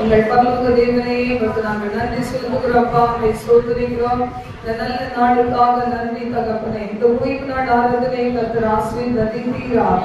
எங்கள் பரலோக தேவனே, நாங்கள் நன்றி செலுத்துகிறோம்ப்பா, சோதரிக்கிறோம். இந்த நல்ல நாளுக்காக நன்றி தகப்பனே. இந்த ஓய்வு நாள் ஆராதனை கர்த்தர் ஆசீர்வதிப்பீராக.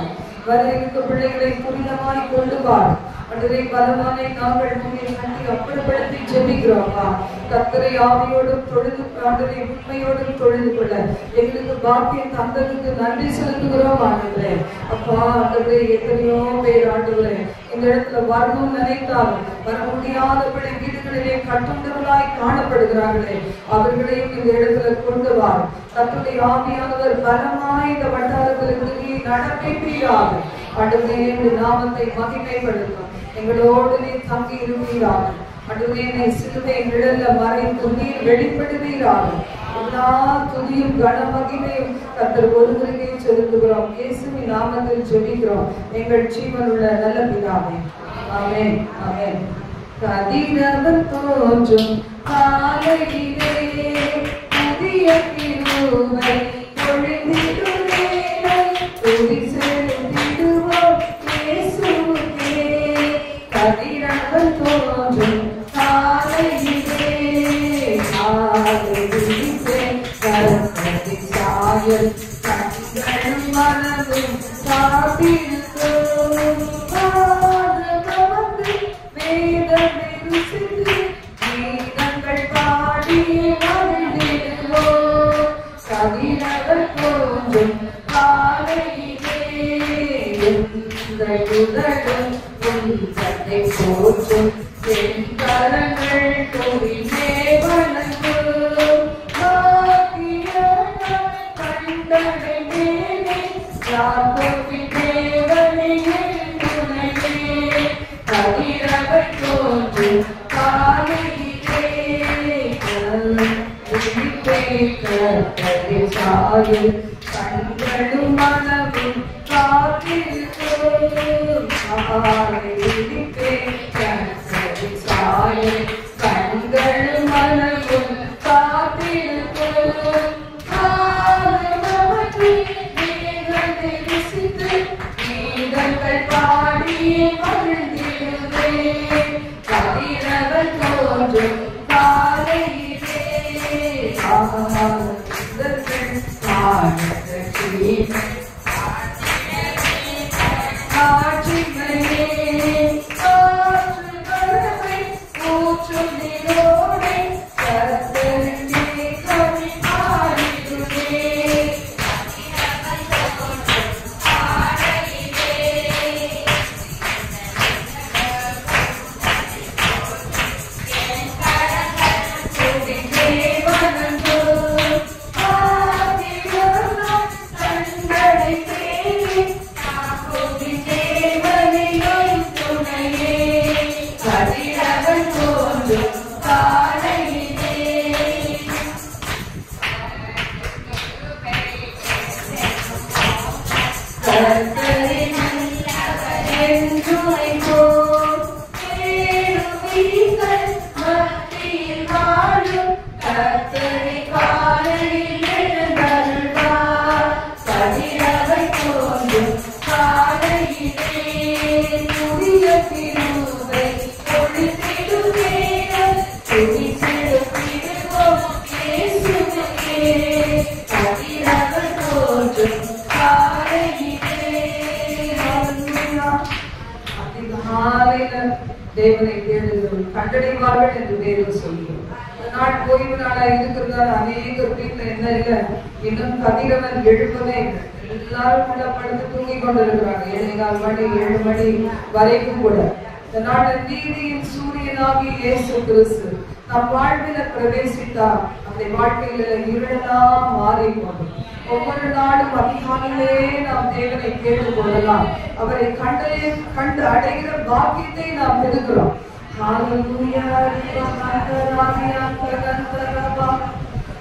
வர இருக்க பிள்ளைகளை புனிதமாய் கொண்டு வார். அன்றைய பலவானை நாங்கள் முன்னே கட்டி அப்புறப்படுத்தி ஜெபிக்கிறோம்ப்பா. கர்த்தரை ஆவியோடும் தொழுது, ஆண்டவரை உண்மையோடும் தொழுது கொள்ள எங்களுக்கு பாக்கியம் தந்ததுக்கு நன்றி செலுத்துகிறோம் ஆண்டவரே. அப்பா ஆண்டவரே, எத்தனையோ பேர் ஆண்டவரே இந்த இடத்துல வரணும்னு நினைத்தாலும் வர முடியாதபடி வீடுகளிலே கட்டுண்டவர்களாய் காணப்படுகிறார்களே, அவர்களையும் இந்த இடத்துல கொண்டு வார். கர்த்தருடைய ஆவியானவர் பலமாய் இந்த வட்டாரங்களுக்கு நீ நடப்பீராக. ஆண்டவரே, இந்த நாமத்தை மகிமைப்படுத்தும். எங்களோடு நீ தங்கி இருப்பீராக. ஆண்டவரே, சிலுவை நிழல்ல மறைந்து நீர் வெளிப்படுவீராக. எல்லா துதியும் கன மகிமையும் கர்த்தர் ஒருவருக்கே செலுத்துகிறோம். இயேசுவின் நாமத்தில் ஜெபிக்கிறோம் எங்கள் ஜீவனுள்ள நல்ல பிதாவே. ஆமென், ஆமென். கதிரவர் தோன்றும் காலையிலே புதிய கிருபை பொழிந்திடுமே, துதி செலுத்திடுவோம் இயேசுவுக்கே. கதிரவர் தோன்றும் காலையிலே கரத்தின் சாயல் கண்களும் மனதும் காத்திருக்கும். வேதமே ருசித்து கீதங்கள் பாடி மகிழ்ந்திடுவோம். கதிரவர் தோன்றும் காலையிலே எங்கள் உதடும் உன்னை போற்றும். என் கரங்கள் தூய்மே வணங்கும். கண்டடைந்தேனே யாக்கோபின் தேவனே என் துணையே. கதிரவர் தோன்றும் காலையிலே கர்த்தரின் சாயல் கண்களும் மனமும் காத்திருக்கும். கர்த்தரின் சாயல் கண்களும் மனமும் காத்திருக்கும். கீதங்கள் பாடி மகிழ்ந்திடுவே. கதிரவர் தோன்றும் காலையிலே தேவனை தேடுகிறோம் கண்டடைவார்கள் என்று வேதம் சொல்கிறோம். நாள் ஓய்வு நாளா இருக்கிறதால அநேக வீட்டுல என்ன இல்லை, இன்னும் கதிரவன் எழுப்பவே இல்லை. எல்லாரும் கூட படுத்து தூங்கி கொண்டிருக்கிறாங்க. 7:15 மணி 7 மணி வரைக்கும் கூட. இந்த நாட்டில் நீதியின் சூரியனாகி இயேசு கிறிஸ்து நம் வாழ்வில பிரவேசித்தார். அந்த வாழ்க்கையில இருளெல்லாம் மாறிக்கொண்டு ஒவ்வொரு நாளும் அதிகாலையிலே நாம் தேவனை கேட்டுக் கொள்ளலாம். அவரை கண்டு அடைகிற பாக்கியத்தை நாம் பெறுகிறோம்.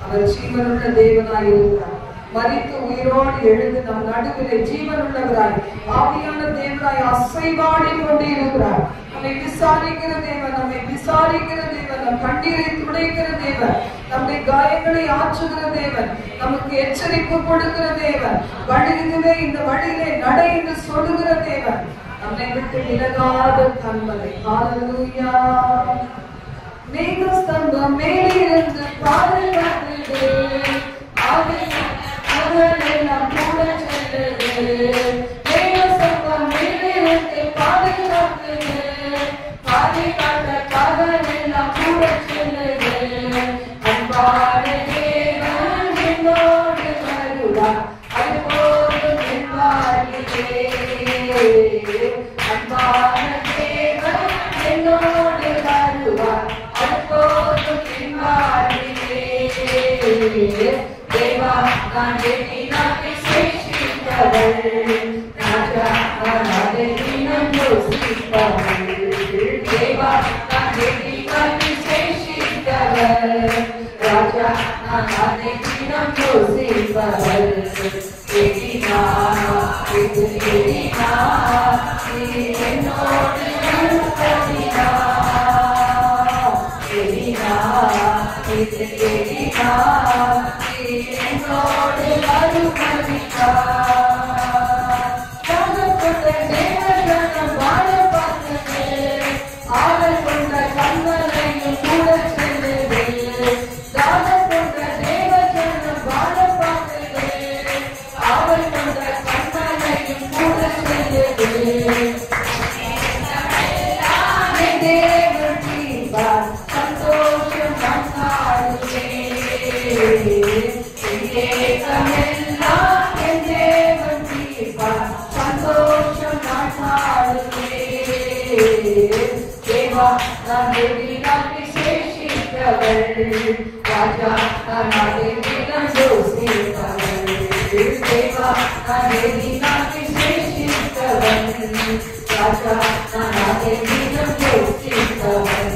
அவர் ஜீவனுள்ள தேவனாய் இருக்கிறார். மரித்து உயிரோடு எழுந்து நம் நடுவிலே ஜீவனுள்ளவராய் ஆவியான தேவனாய் அசைவாடி கொண்டு இருக்கிறார். நம்மை விசாரிக்கிற தேவன், நம்மை விசாரிக்கிற தேவன், நம் கண்ணீரை துடைக்கிற தேவன், நம்முடைய காயங்களை ஆற்றுகிற தேவன், நமக்கு எச்சரிப்பு கொடுக்கிற தேவன், வழியிலே இந்த வழியிலே நடை என்று சொல்லுகிற தேவன். நம்மை விட்டு விலகாத கண்மலை. ஹல்லேலூயா. மேகஸ்தம்பம் மேலிருந்து பாதுகாத்தது, அவரெல்லாம் கூட சென்றது. மேகஸ்தம்பம் மேலிருந்து பாதுகாத்தது, பாதுகாத்த பகலெல்லாம் கூட சென்றது. அன்பான தேவன் என்னோடு வருவார், அதுபோதும் என் வாழ்விலே. அன்பான தேவன் என்னோடு வருவார், அதுபோதும் என் வாழ்விலே. தேவா நான் எண்ணினால் விசேஷித்தவள், ராஜா நான் அதை தினம் யோசிப்பவள். தேவா நான் எண்ணினால் விசேஷித்தவள், ராஜா நான் அதை தினம் யோசிப்பவள். எண்ணினா இது எண்ணினா நீ என்னோடு இருப்பதினா, எண்ணினா இது எண்ணினா நீ என்னோடு வருவதினா. கொண்ட தேவஜனம் வாழ பார்த்தது, ஆடல் கொண்ட கண்மலையும் கூட சென்றது. தானம் கொண்ட தேவஜனம் வாழ பார்த்தது, ஆவல் கொண்ட கண்மலையும் கூட சென்றது. தேவன் தீர்ப்பார், சந்தோஷம் நான் காணுவேன். ஏக்கமெல்லாம் என் தேவன் தீர்ப்பார், சந்தோஷம் நான் காணுவேன். தேவா நான் எண்ணினால் விசேஷித்தவள், ராஜா நான் அதை தினம் யோசிப்பவள். தேவா நான் எண்ணினால் விசேஷித்தவள், ராஜா நான் அதை தினம் யோசிப்பவள்.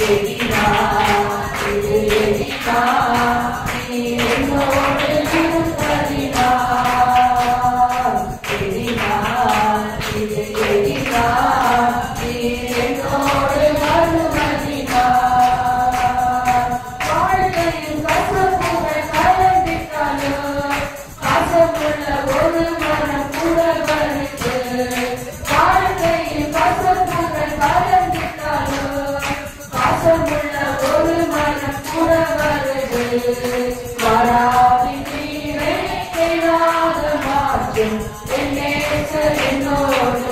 எண்ணினா இது எண்ணினா நீ என்னோடு இருப்பதினா, எண்ணினா இது எண்ணினா நீ என்னோடு வருவதினா. வாழ்க்கையில் கசப்புகள் கலந்திட்டாலும் கசப்புள்ள ஒரு மனம் கூட வருது. வாழ்க்கையில் கசப்புகள் கலந்திட்டாலும் கசப்புள்ள ஒரு மனம் கூட வருது. வராவின் நீரை என்னாத மாற்றும் என் நேசர் என்னோடு.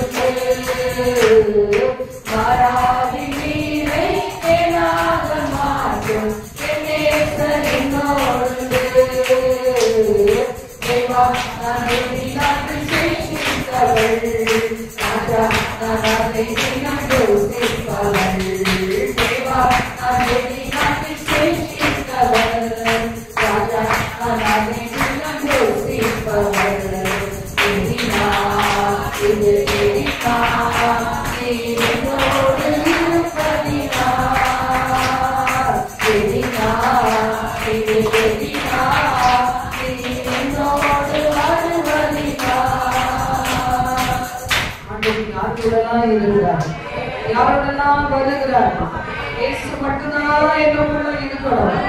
வராவின் நீரை என்னாத மாற்றும் என் நேசர் என்னோடு. தேவா நான் எண்ணினால் விசேஷித்தவள், ராஜா நான் அதை தினம் யோசிப்பவள். தேவா நான் எண்ணினால் விசேஷித்தவள், ராஜா நான் அதை தினம் யோசிப்பவள். எண்ணினா இது எண்ணினா நீ என்னோடு இருப்பதினா, எண்ணினா இது எண்ணினா நீ என்னோடு வருவதினா. யாருடெல்லாம் இருக்கிறார், யாரோடெல்லாம் வருகிறார்? இயேசு மட்டும்தான் என்னோட இருக்கணும்.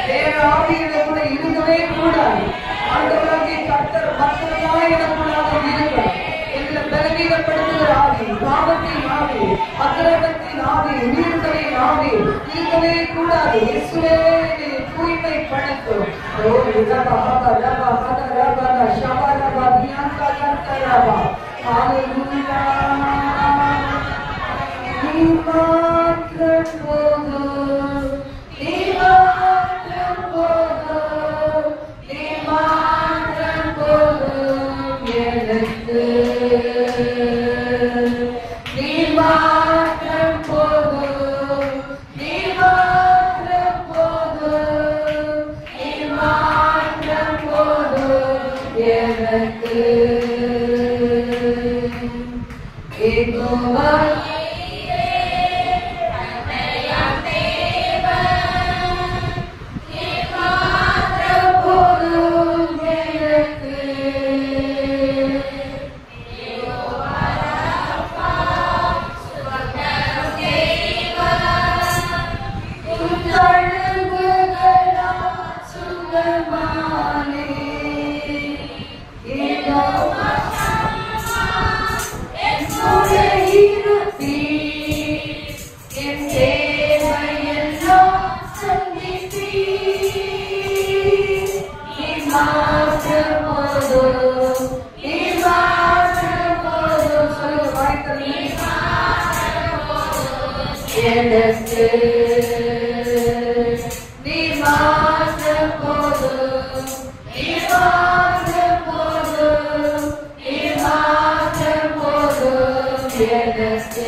வேற ஆவி எனக்குள்ள இருக்கவே கூடாது. ஆண்டவராகிய கர்த்தர் மட்டும்தான் எனக்குள்ளாக இருக்கணும். எங்களை பலவீனப்படுத்துகிற ஆவி, பாவத்தின் ஆவி, அக்கிரமத்தின் ஆவி, உயிர்களின் ஆவி இருக்கவே கூடாது. இயேசுவே தூய்மைப்படுத்தும். ஓ ரபா ரபா ரபா ஷபா ரபா தியான்கா ரபா. ஹல்லேலூயா. நீ மாத்திரம் போதும், நீ மாத்திரம் போதும், நீ மாத்திரம் போதும் எனக்கு. நீ மாத்திரம் போதும், நீ மாத்திரம் போதும், நீ மாத்திரம் போதும் எனக்கு. யெகோவா It's எனக்கு நீ மாத்திரம் போதும், நீ மாத்திரம் போதும், நீ மாத்திரம் போதும் எனக்கு.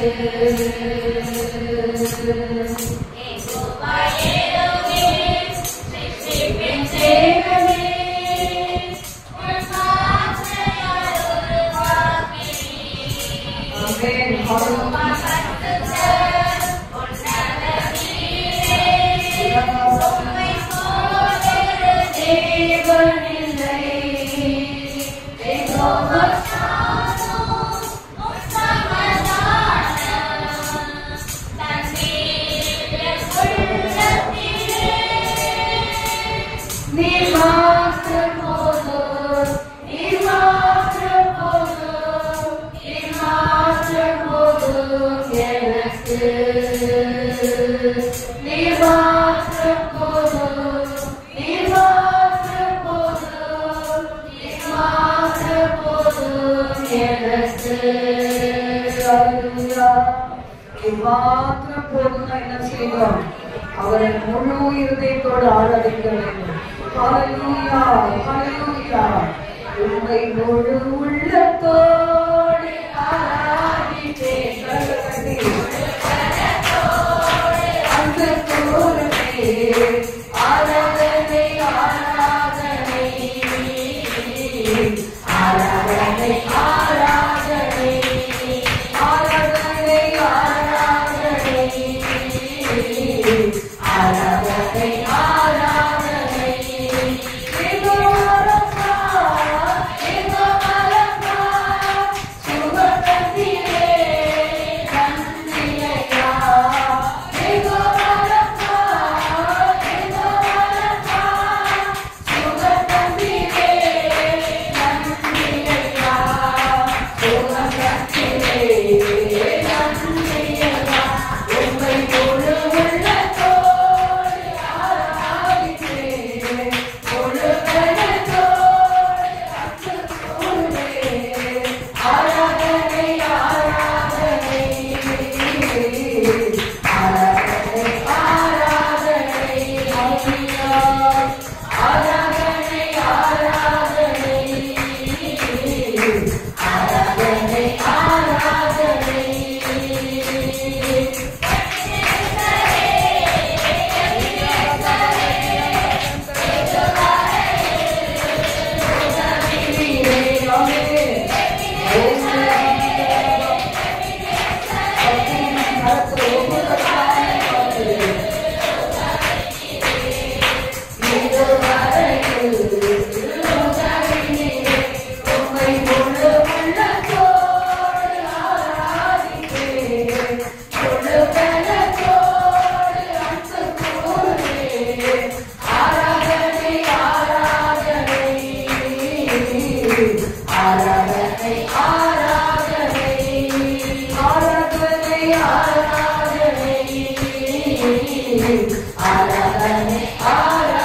மாத்திரம் போதும். என்ன செய்வோம்? அவரை முழு இருதயத்தோடு ஆராதிக்க வேண்டும். ஹல்லேலூயா, ஹல்லேலூயா. உம்மை முழு உள்ளத்தோடு ஆராதிப்பேன். அந்த தோரணை ஆராதனை ஆராதனை ஆராதனை ஆராதனை ஆராதனை ஆராதனை ஆராதனை ஏகோவரப்பா ஏகோவரப்பா சுகதத்திலே நந்தியா ஏகோவரப்பா ஏகோவரப்பா சுகதத்திலே நந்தியா சுகதத்திலே நந்தியா உம்மை முழு உள்ளத்தோடு ஆராதிப்பேன். முழு மனதோடு அன்புள்ளேன். ஆராதனை ஆராதனை ஆராதனை ஆராதனை ஹல்லேலூயா. ஆராதனை ஆராதனை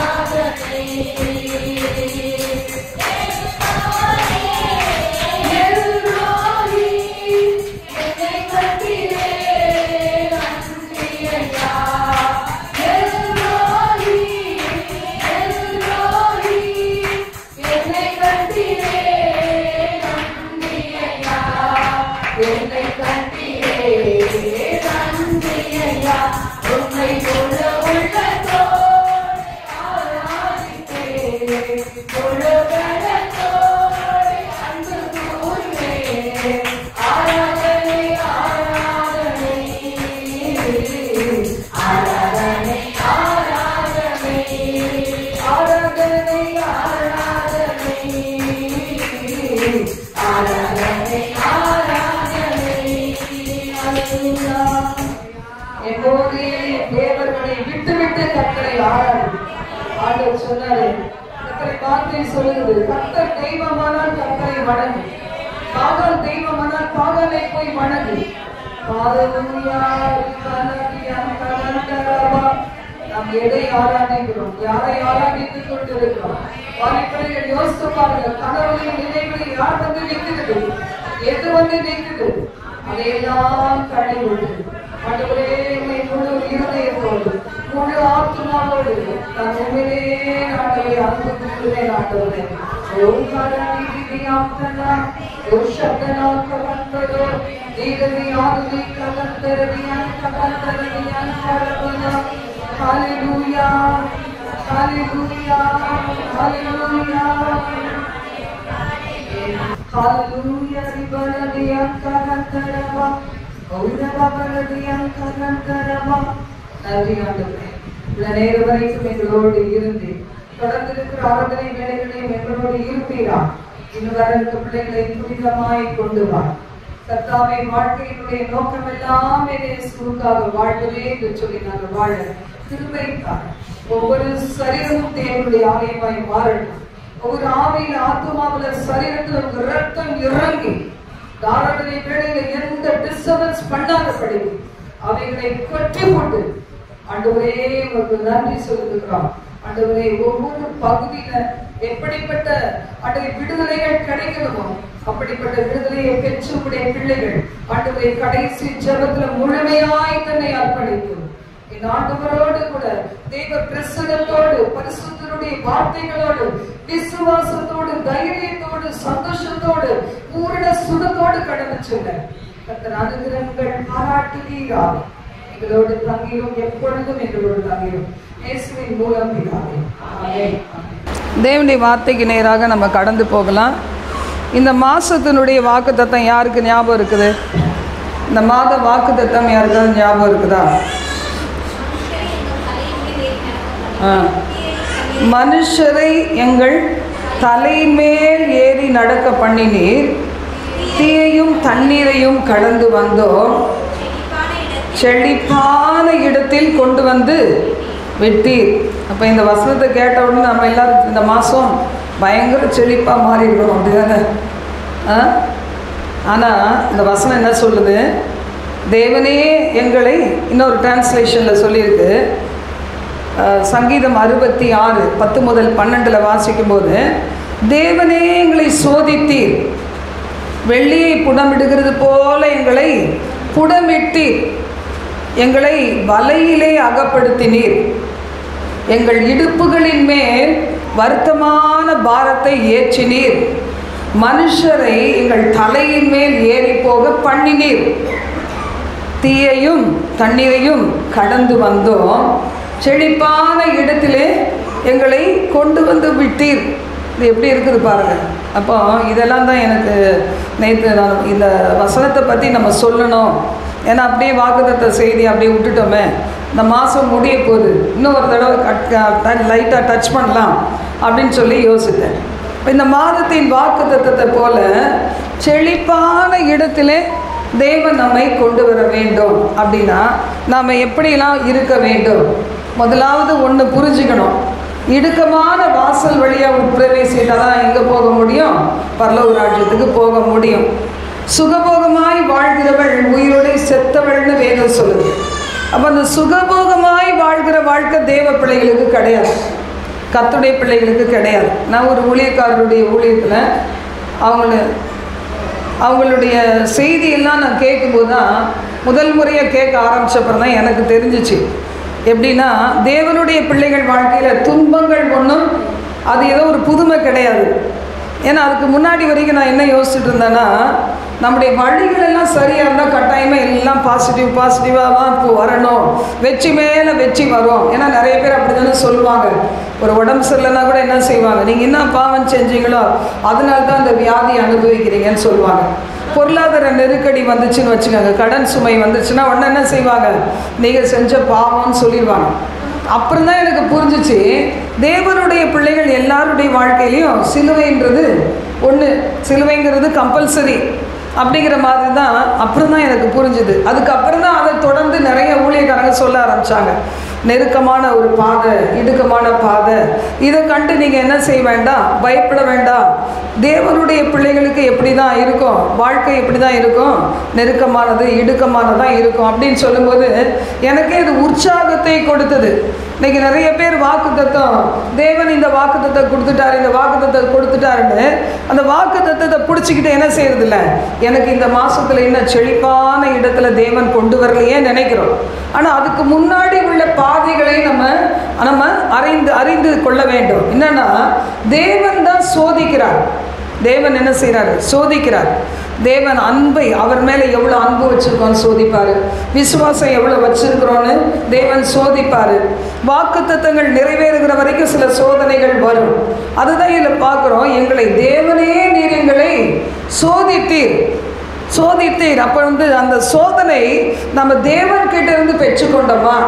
ஆராதனை ஆராதனை தேவர்களை விட்டு விட்டு கர்த்தரை ஆராதி. ஆண்டவர் சொன்னாரு, கர்த்தரை வார்த்தை சொல்லுது, கர்த்தர் தெய்வமானால் கர்த்தரை வணங்கு, காதல் தெய்வமானால் காதலை போய் வணங்கு. நாம் எதை ஆராதிக்கிறோம்? யாரை ஆராதித்துக் கொண்டிருக்கிறோம்? வாலிபர்கள் யோசித்து பாருங்க, கனவுகளின் நினைவுகளில் யார் வந்து நிற்கிறது, எது வந்து நிற்குது? அதையெல்லாம் கடை விட்டு ஆண்டவரே இருதயத்தோடு முழு ஆத்மாவோடு நான் உண்மையிலே ஆண்டவரை அன்பு கூறுவேன். ஆண்டவரை நன்றி ஆண்டவரே. இந்த நேரம் வரைக்கும் எங்களோடு இருந்து தொடர்ந்திருக்கிற ஆராதனை வேலைகளையும் எங்களோடு இருப்பீரா. இன்னும் வர இருக்க பிள்ளைகளை புனிதமாய் கொண்டு வா கர்த்தாவே. வாழ்க்கையினுடைய நோக்கம் எல்லாம் சுருக்காக வாழ்வதே என்று சொல்லி நாங்கள் வாழ திருமைத்தார். ஒவ்வொரு சரீரமும் தேவனுடைய ஆலயமாய் மாறணும். ஒவ்வொரு ஆவியில ஆத்மாவில சரீரத்தில் ரத்தம் இறங்கி ஆராதனை வேலையில எந்த டிஸ்டர்பன்ஸ் பண்ணாதபடி அவைகளை கொட்டி போட்டு ஆண்டவரே உங்களுக்கு நன்றி சொல்லுகிறோம். ஆண்டவரே ஒவ்வொரு பகுதியில எப்படிப்பட்ட விடுதலைகள் கிடைக்கணுமோ அப்படிப்பட்ட விடுதலையை பெற்று உடைய பிள்ளைகள் ஆண்டவரை கடைசி ஜெபத்துல முழுமையாய் தன்னை அர்ப்பணித்து என் ஆண்டவரோடு கூட தேவ பிரசன்னத்தோடு பரிசுத்தருடைய வார்த்தைகளோடு விசுவாசத்தோடு தைரியத்தோடு சந்தோஷத்தோடு பூரண சுடத்தோடு கடந்து செல்ல கர்த்தர் அனுகிரகங்கள் பாராட்டுவீராக. எங்களோடு தங்கிரும், எப்பொழுதும் எங்களோடு தங்கிரும். இயேசுவின் மூலம் பிதாவே, ஆமென். தேவனுடைய வார்த்தைக்கு நேராக நம்ம கடந்து போகலாம். இந்த மாதத்தினுடைய வாக்குத்தத்தம் யாருக்கு ஞாபகம் இருக்குது? இந்த மாத வாக்குத்தத்தம் யாருக்காவது ஞாபகம் இருக்குதா? மனுஷரை எங்கள் தலைமேல் ஏறி நடக்க பண்ணினீர், தீயையும் தண்ணீரையும் கடந்து வந்தோம், செழிப்பான இடத்தில் கொண்டு வந்து விட்டீர். அப்போ இந்த வசனத்தை கேட்ட உடனே நம்ம எல்லாரும் இந்த மாதம் பயங்கர செழிப்பாக மாறி இருக்கணும், அப்படி தானே? ஆனால் இந்த வசனம் என்ன சொல்லுது? தேவனே எங்களை, இன்னொரு டிரான்ஸ்லேஷனில் சொல்லியிருக்கு, சங்கீதம் 66 10 முதல் 12 வாசிக்கும்போது, தேவனே எங்களை சோதித்தீர், வெள்ளியை புடமிடுகிறது போல எங்களை புடமிட்டீர், எங்களை வலையிலே அகப்படுத்தினீர், எங்கள் இடுப்புகளின் மேல் வருத்தமான பாரத்தை ஏற்றினீர், மனுஷரை எங்கள் தலையின் மேல் ஏறி போக பண்ணினீர், தீயையும் தண்ணீரையும் கடந்து வந்தோம், செழிப்பான இடத்திலே எங்களை கொண்டு வந்து விட்டீர். இது எப்படி இருக்குது பாருங்கள். அப்போ இதெல்லாம் தான் எனக்கு நேற்று நான் இந்த வசனத்தை பற்றி நம்ம சொல்லணும். ஏன்னா அப்படியே வாக்குத்தத்த செய்தி அப்படியே விட்டுட்டோமே, இந்த மாதம் முடிய போகுது, இன்னும் ஒரு தடவை லைட்டாக டச் பண்ணலாம் அப்படின்னு சொல்லி யோசித்தேன். இந்த மாதத்தின் வாக்குத்தத்தத்தை போல செழிப்பான இடத்திலே தேவன் நம்மை கொண்டு வர வேண்டும். அப்படின்னா நாம் எப்படிலாம் இருக்க வேண்டும்? முதலாவது ஒன்று புரிஞ்சுக்கணும், இடுக்கமான வாசல் வழியாக உட்பிரவேசித்தால் தான் எங்கே போக முடியும்? பரலோக ராஜ்யத்துக்கு போக முடியும். சுகபோகமாய் வாழ்கிறவள் உயிரோடு செத்தவள்னு வேதம் சொல்லுது. அப்போ அந்த சுகபோகமாய் வாழ்கிற வாழ்க்கை தேவ பிள்ளைகளுக்கு கிடையாது, கர்த்தருடைய பிள்ளைகளுக்கு கிடையாது. நான் ஒரு ஊழியக்காரருடைய ஊழியத்தில் அவங்களுடைய செய்தியெல்லாம் நான் கேட்கும்போது தான் முதல் முறையாக கேட்க ஆரம்பித்தப்பறம் தான் எனக்கு தெரிஞ்சிச்சு. எப்படின்னா, தேவனுடைய பிள்ளைகள் வாழ்க்கையில் துன்பங்கள் ஒன்றும் அது ஏதோ ஒரு புதுமை கிடையாது. ஏன்னா அதுக்கு முன்னாடி வரைக்கும் நான் என்ன யோசிச்சுட்டு இருந்தேன்னா, நம்முடைய வழிகள் எல்லாம் சரியாக இருந்தால் கட்டாயமாக எல்லாம் பாசிட்டிவாக தான் இப்போ வரணும், வெற்றி மேலே வெற்றி வரும். ஏன்னா நிறைய பேர் அப்படி தானே சொல்லுவாங்க. ஒரு உடம்பு சரியில்லைன்னா கூட என்ன செய்வாங்க, நீங்கள் என்ன பாவம் செஞ்சீங்களோ அதனால தான் அந்த வியாதியை அனுபவிக்கிறீங்கன்னு சொல்லுவாங்க. பொருளாதார நெருக்கடி வந்துச்சுன்னு வச்சுக்கோங்க, கடன் சுமை வந்துச்சுன்னா உடனே என்ன செய்வாங்க, நீங்கள் செஞ்ச பாவம்னு சொல்லிடுவாங்க. அப்புறம் தான் எனக்கு புரிஞ்சிச்சு, தேவனுடைய பிள்ளைகள் எல்லாருடைய வாழ்க்கையிலையும் சிலுவைன்றது ஒன்று, சிலுவைங்கிறது கம்பல்சரி அப்படிங்கிற மாதிரி தான். அப்புறம் தான் எனக்கு புரிஞ்சுது. அதுக்கப்புறம் தான் அதை தொடர்ந்து நிறைய ஊழியக்காரங்க சொல்ல ஆரம்பித்தாங்க. நெருக்கமான ஒரு பாதை, இடுக்கமான பாதை, இதை கண்டு நீங்கள் என்ன செய்ய வேண்டாம், பயப்பட வேண்டாம். தேவனுடைய பிள்ளைகளுக்கு எப்படி தான் இருக்கும், வாழ்க்கை எப்படி தான் இருக்கும், நெருக்கமானது இடுக்கமானதான் இருக்கும் அப்படின்னு சொல்லும்போது எனக்கே இது உற்சாகத்தை கொடுத்தது. இன்னைக்கு நிறைய பேர் வாக்குத்தத்தம், தேவன் இந்த வாக்குத்தத்தை கொடுத்துட்டாரு, இந்த வாக்குத்தத்தை கொடுத்துட்டாருன்னு அந்த வாக்குத்தத்தத்தை பிடிச்சிக்கிட்டு என்ன செய்யறதில்ல, எனக்கு இந்த மாசத்துல இன்னும் செழிப்பான இடத்துல தேவன் கொண்டு வரலையே நினைக்கிறோம். ஆனால் அதுக்கு முன்னாடி உள்ள பாதைகளை நம்ம அறிந்து கொள்ள வேண்டும். என்னன்னா, தேவன் தான் சோதிக்கிறார். தேவன் என்ன செய்கிறார்? சோதிக்கிறார். தேவன் அன்பை, அவர் மேலே எவ்வளோ அன்பு வச்சுருக்கோன்னு சோதிப்பார். விசுவாசம் எவ்வளோ வச்சுருக்கிறோன்னு தேவன் சோதிப்பார். வாக்குத்தத்தங்கள் நிறைவேறுகிற வரைக்கும் சில சோதனைகள் வரும். அதுதான் இதில் பார்க்குறோம். எங்களை தேவனே நீர் எங்களை சோதித்தீர். அப்போ அந்த சோதனை நம்ம தேவன்கிட்ட இருந்து பெற்றுக்கொண்டோமா?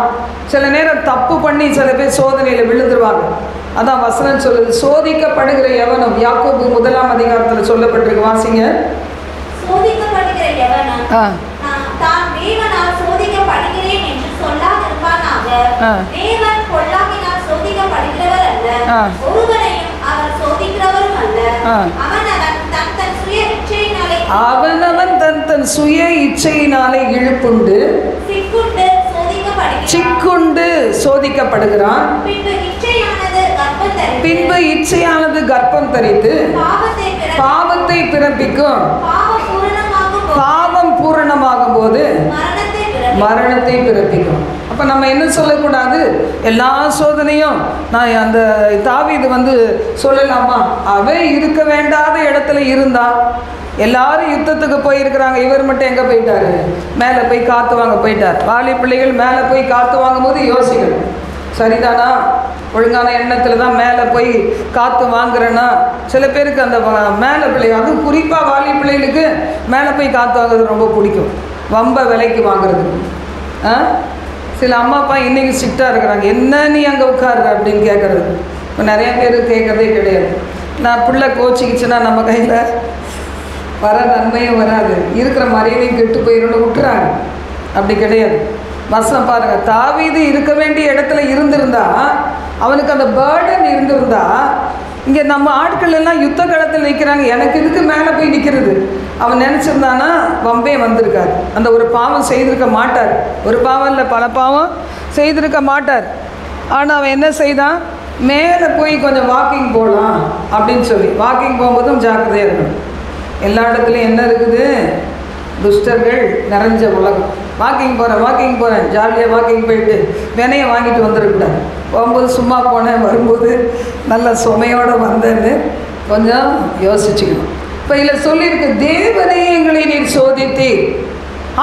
சில நேரம் தப்பு பண்ணி சில பேர் சோதனையில் விழுந்துருவாங்க. அதான் வசனம் சொல்லுது, சோதிக்கப்படுகிற எவனும். யாக்கோபு 1ஆம் அதிகாரத்தில் சொல்லப்பட்டிருக்கு, வாசிங்க. சோதிக்கப்படுகிற எவனும் தான் தேவனால் சோதிக்கப்படுகிறேன் என்று சொல்லாதிருப்பானாக. தேவன் பொல்லாங்கினால் சோதிக்கப்படுகிறவர் அல்ல, ஒருவரையும் அவர் சோதிக்கிறவரும் அல்ல. அவனவன் தன் சுய இச்சையினாலே இழுப்புண்டு சிக்குண்டு சோதிக்கப்படுகிறான். பின்பு இச்சையானது கர்ப்பம் தரித்து பாவத்தை பிறப்பிக்கும். பாவம் பூரணமாகும் போது மரணத்தை பிறப்பிக்கும். அப்போ நம்ம என்ன சொல்லக்கூடாது? எல்லா சோதனையும் நான் அந்த தாவீது சொல்லலாமா? அவன் இருக்க வேண்டாத இடத்துல இருந்தா. எல்லாரும் யுத்தத்துக்கு போயிருக்கிறாங்க, இவர் மட்டும் எங்கே போயிட்டாரு? மேலே போய் காத்து வாங்க போயிட்டார். வாலி பிள்ளைகள் மேலே போய் காத்து வாங்கும் போது யோசிக்கணும், சரிதானா? ஒழுங்கான எண்ணத்தில் தான் மேலே போய் காற்று வாங்குறேன்னா. சில பேருக்கு அந்த மேலே பிள்ளைகள், அதுவும் குறிப்பாக வாலி பிள்ளைகளுக்கு மேலே போய் காற்று வாங்குறது ரொம்ப பிடிக்கும், வம்ப விலைக்கு வாங்குறதுக்கு. சில அம்மா அப்பா இன்றைக்கி ஸ்ட்ரிக்டாக இருக்கிறாங்க, என்ன நீ அங்கே உட்காருற அப்படின்னு கேட்குறது. இப்போ நிறைய பேர் கேட்குறதே கிடையாது. நான் பிள்ளை கோச்சிக்கிச்சுன்னா நம்ம கையில் வர நன்மையும் வராது, இருக்கிற மரியாதையும் கெட்டு போயிடணும்னு விட்டுறாங்க. அப்படி கிடையாது. வசனம் பாருங்க, தாவீது இருக்க வேண்டிய இடத்துல இருந்திருந்தா, அவனுக்கு அந்த பேர்டன் இருந்திருந்தா, இங்கே நம்ம ஆட்கள் எல்லாம் யுத்த களத்தில் நிற்கிறாங்க, எனக்கு இதுக்கு மேலே போய் நிற்கிறது அவன் நினச்சிருந்தானா வம்பே வந்திருக்கார். அந்த ஒரு பாவம் செய்திருக்க மாட்டார். ஒரு பாவம் இல்லை, பல பாவம் செய்திருக்க மாட்டார். ஆனால் அவன் என்ன செய்தான்? மேலே போய் கொஞ்சம் வாக்கிங் போகலாம் அப்படின்னு சொல்லி வாக்கிங் போகும்போதும் ஜாக்கிரதையாக இருக்கணும். எல்லா இடத்துலையும் என்ன இருக்குது? துஷ்டர்கள் நிறைஞ்ச உலகம். வாக்கிங் போகிறேன் ஜாலியாக வாக்கிங் போயிட்டு வினையை வாங்கிட்டு வந்துடக்கூடாது. போகும்போது சும்மா போனேன், வரும்போது நல்ல சுமையோடு வந்தேன்னு கொஞ்சம் யோசிச்சுக்கணும். இப்போ இதில் சொல்லியிருக்கு, தேவனே எங்களை நீர் சோதித்து.